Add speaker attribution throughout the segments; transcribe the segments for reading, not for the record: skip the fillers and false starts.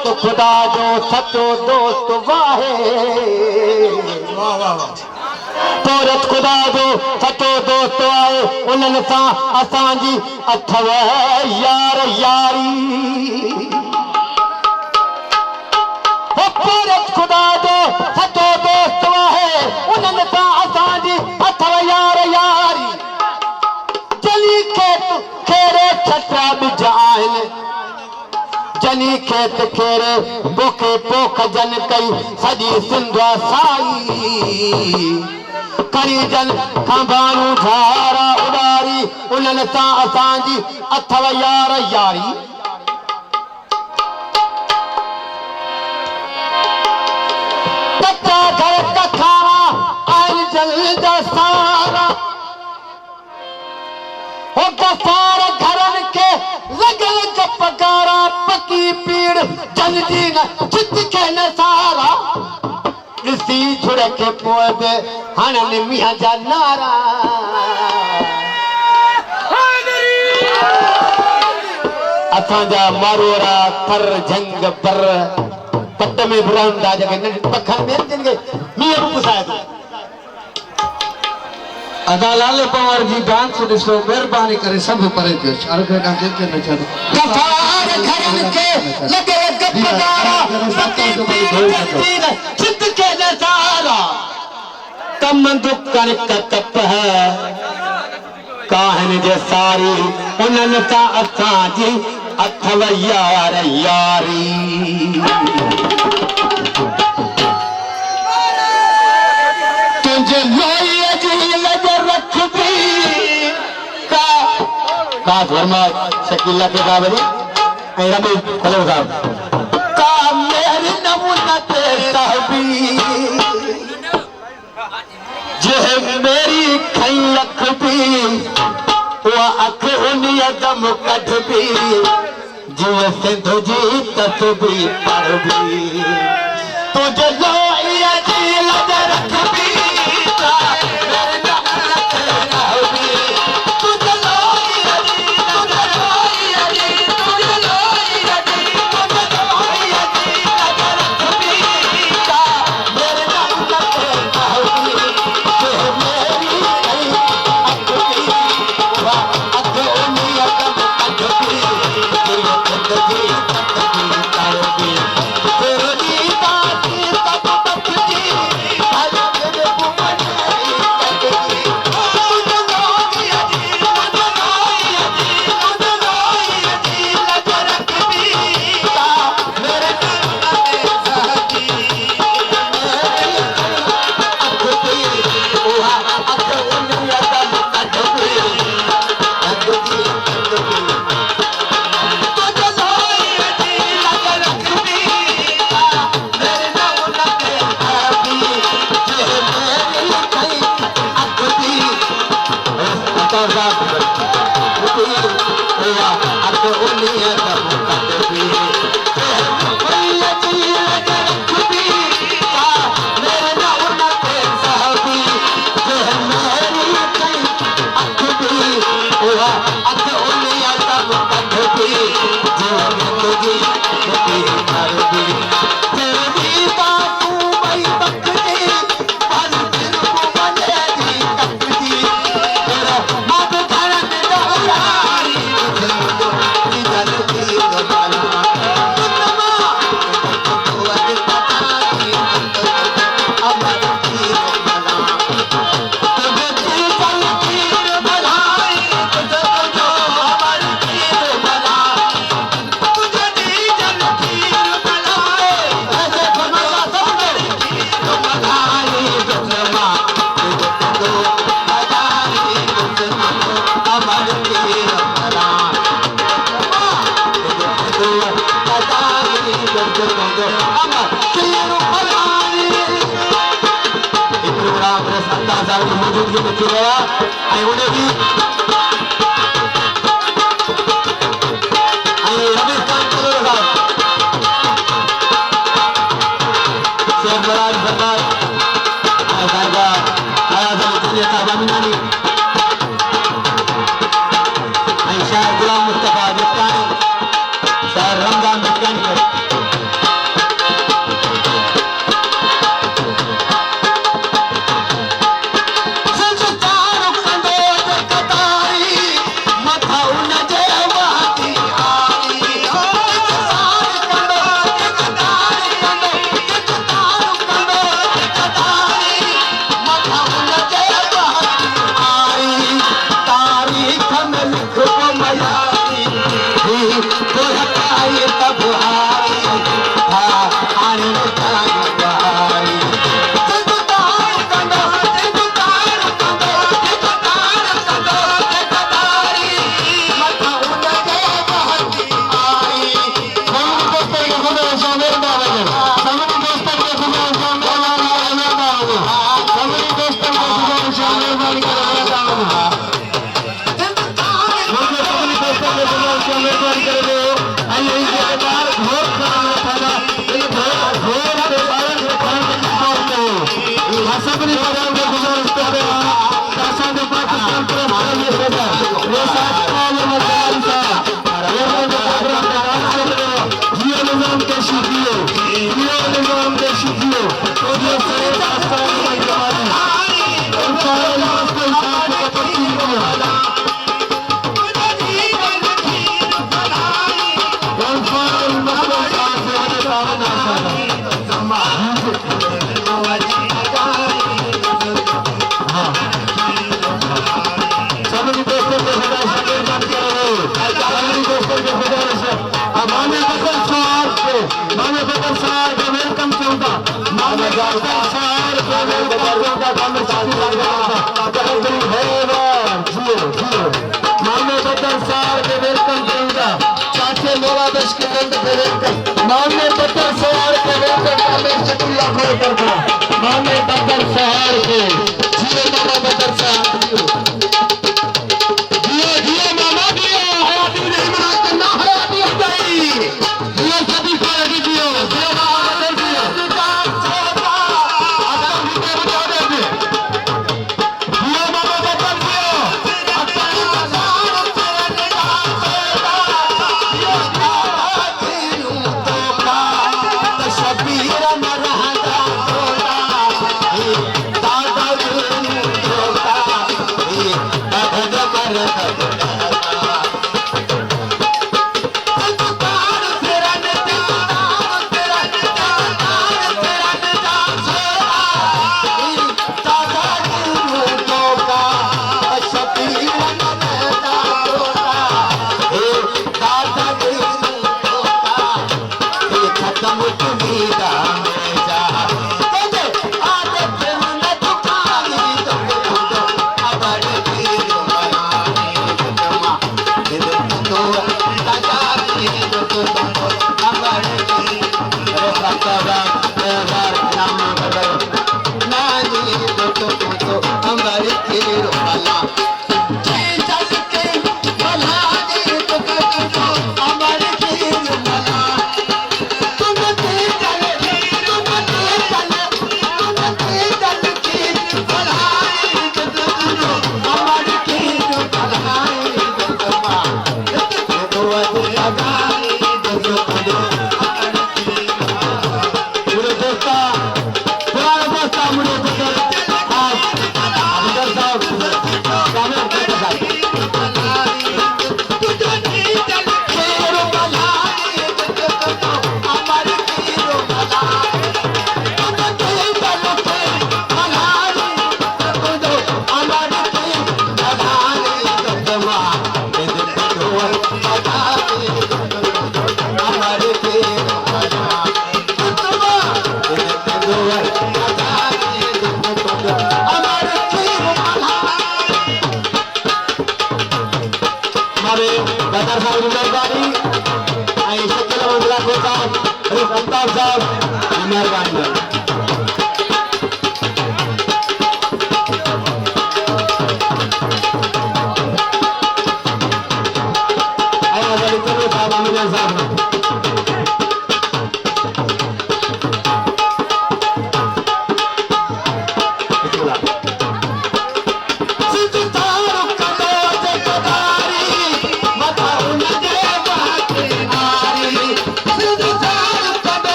Speaker 1: औरत खुदा जो सचो दोस्त वाहे।
Speaker 2: वाह वाह वाह।
Speaker 1: औरत खुदा जो सचो दोस्त आहे उन्हनि सां असांजी अथव यार यारी। औरत खुदा जो सचो दोस्त आहे उन्हनि सां असांजी अथव यार यारी। जली खेत खेरे छटा ॿिज आहिनि जनी खेत खेरे पोखे पोख जन कई सॼी सिंध साई। करी जन खंभाणू झारा उॾारी उन्हनि सां असांजी अथव यार यारी। कच्चा घर कखारा आहिनि जल जा सारा। हो गफ़ार घरनि खे लॻल गपगारा पकी पीड़ जन जी न चित खे न सारा। ॾिसी छुड़ खे पोइ बि हणनि मींहं जा नारा। असांजा मारोरा थर झंग पर पट में बि रहंदा जेके पखनि में जिन खे मींहं बि पुसाए थो।
Speaker 2: अदा लाल पवार जी डांस ॾिसो महिरबानी करे सभु परे थियो। चार खां कंहिंखे न छॾो।
Speaker 1: गफ़ार घरनि खे लॻल गपगारा पकी पीड़ जन जी न चित खे न सारा। कम दुकन कप है काहन जे सारी उन्हनि सां असांजी अथव यार यारी। तुंहिंजे लोईअ जी लज रखबी का वर्मा शकीला के बाबरी ऐं रमेश खलो साहब का मेरी नमूना ते साहबी जे मेरी खई लखबी उहा अख उन्हीअ दम कढबी जीअं सिंध जी तस्बीर पढ़बी। तुंहिंजे लोईअ जी लज रखबी शायर गुलाम मुस्तफा जिस्तानी, शायर रमजान जिस्तानी।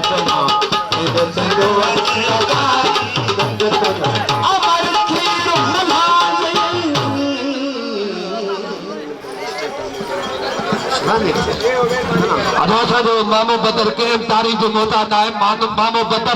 Speaker 1: Come on.
Speaker 2: अदोसा जो मामो बदर के तारी जो मोहताज है मामो बदर